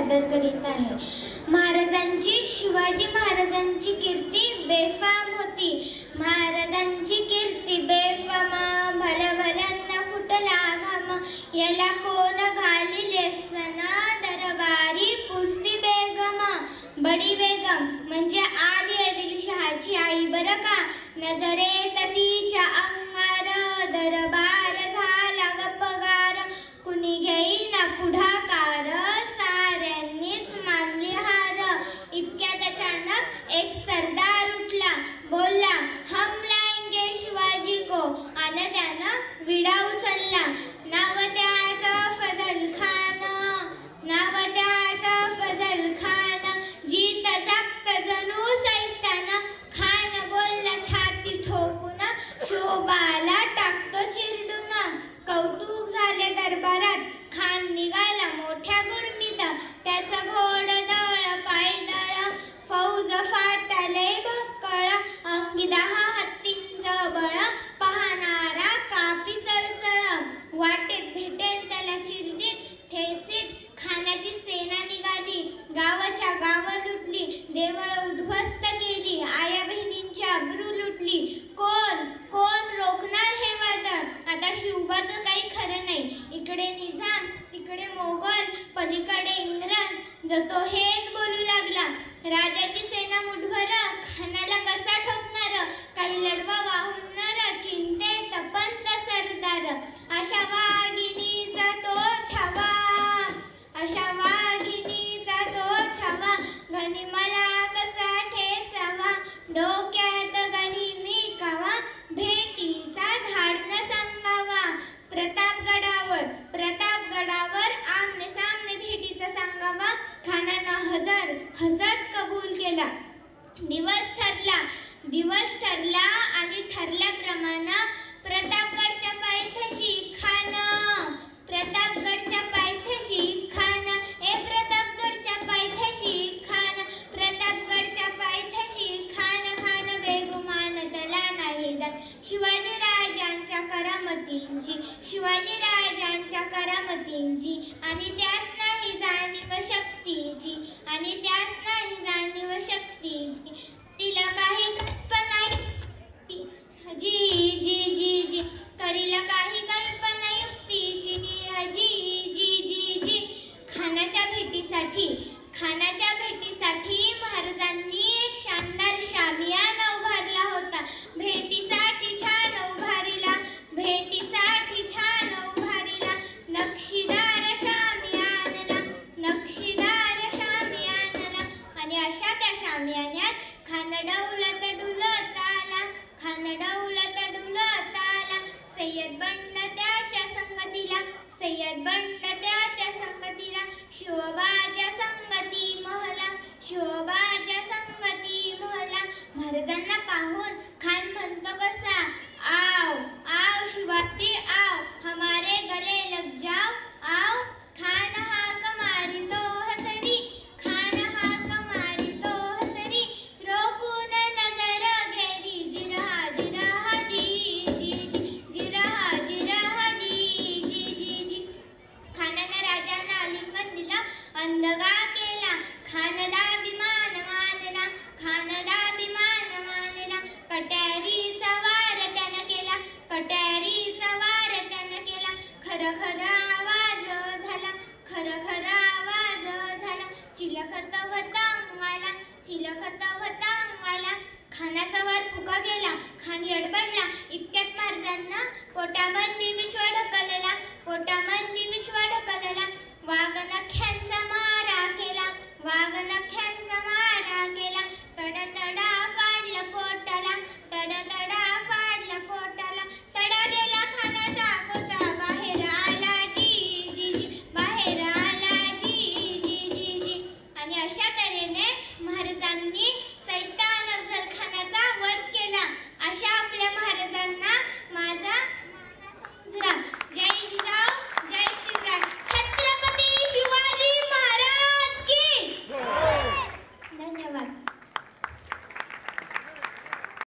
सादर करीत आहे. महाराजांची शिवाजी महाराजांची कीर्ती बेफाम होती. महाराजांची कीर्ती बेफाम, भलभल्यांना फुटला घाम. याला कोण घालिले सना, दरबारी पुसती बेगम. बडी बेगम म्हणजे आली आदिलशहाची आई बरं का. नजरेत तिच्या अंगार, दरबार झाला गप्पगार. कुणी घेईना पुढाकार, साऱ्यांनीच मानली हार. इतक्यात अचानक एक सरदार उठला, बोलला, हम लाएंगे शिवाजी को. आणि त्यानं विडा उचलला. नाव त्याचं फजल खान, नाव त्याचं फजल खान. जीत जागत जणू सैतान, खान बोलला छाती ठोकून, शोभाला टाकतो चिरडून. कौतुक झाले दरबारात, खान निघाला मोठ्या गुरमीत. त्याचा घोडदळ पायदळ, फौज फाटले बक्कळ. अंगी 10 हत्तींचं बळ, पाहणारा कापी चळचळ. वाटेत भेटेल त्याला चिरडीत ठेचीत, खानाची सेना निघाली. गावाच्या गावं लुटली, देवळं उद्ध्वस्त केली. आया बहिणींची अब्रू लुटली. कोण कोण रोखणार हे वादळ. आता शिवबाचं काही खरं नाही. इकडे निजाम, तिकडे मोगल, पलीकडे इंग्रज. जो तो हेच बोलू लागला, राजाची सेना मुठभर, खानाला कसा ठोकणार. काही लढवा वाहुणार, चिंतेत पंत सरदार. अशा वाघिणीचा तो छावा, अशा वाघिणीचा तो छावा. गनिमाला कसा ठेचावा, डोक्यात गनिमी कावा. भेटीचा धाडण सांगावा. प्रतापगडावर आमने सामने भेटीचा सांगावा. खानानं हजर कबूल केला. दिवस ठरला आणि ठरल्याप्रमाणे प्रतापगडच्या पायथ्याशी खान, प्रतापगडच्या पायथ्याशी खान. प्रतापगडच्या पायथ्याशी खान, प्रतापगडच्या पायथ्याशी खान. खान बेगुमान त्याला नाही जात, शिवाजी राजांच्या करामतींची, शिवाजी राजांच्या करामतींची. आणि त्यास नाही जाणीव शक्तीची, आणि त्यास नाही जाणीव शक्तीची. तिला काही कल्पना जी जी जी जी, करीला काही कल्पना युक्तीची. जी जी जी जी. खानाच्या भेटीसाठी महाराजांनी एक शानदार शामियाना उभारला होता. भेटीसाठी छान उभारीला, भेटीसाठी छान उभारीला. नक्षीदार शामियानाला, नक्षीदार शामियानाला. आणि अशा त्या शामियान्यात खान डौलत डुलत आला, खान डौलत डुलत आला. सय्यद बंड त्याच्या संगतीला, सय्यद बंड त्याच्या संगतीला. शिवबाच्या संगती महला, शिवबाच्या संगती महला. महाराजांना पाहून खान म्हणतो कसा, आओ आओ शिवाजी आओ, हमारे गले लग जाओ आओ. खान हाक मारितो हसरी, खान हाक मारितो हसरी. रोखून नजर घेरी, जिरहा जिरहा जी जी जी, जिरहा जिरहा जी जी जी जी. खानानं राजांना आलिंगन दिला, अंधगा केला. खानदा अभिमान मानला, खानदा अभिमान मानला. कट्यारीचा वार त्यानं केला, कट्यारीचा वार त्यानं केला. खरं खरं आवाज झाला, खरं खरं आवाज झाला. चिलखत होता अंगाला, चिलखत होता अंगाला. खानाचा वार फुका गेला. खान यडबडला. इतक्यात महाराजांना पोटाबंदी बिछवा ढकलला, पोटा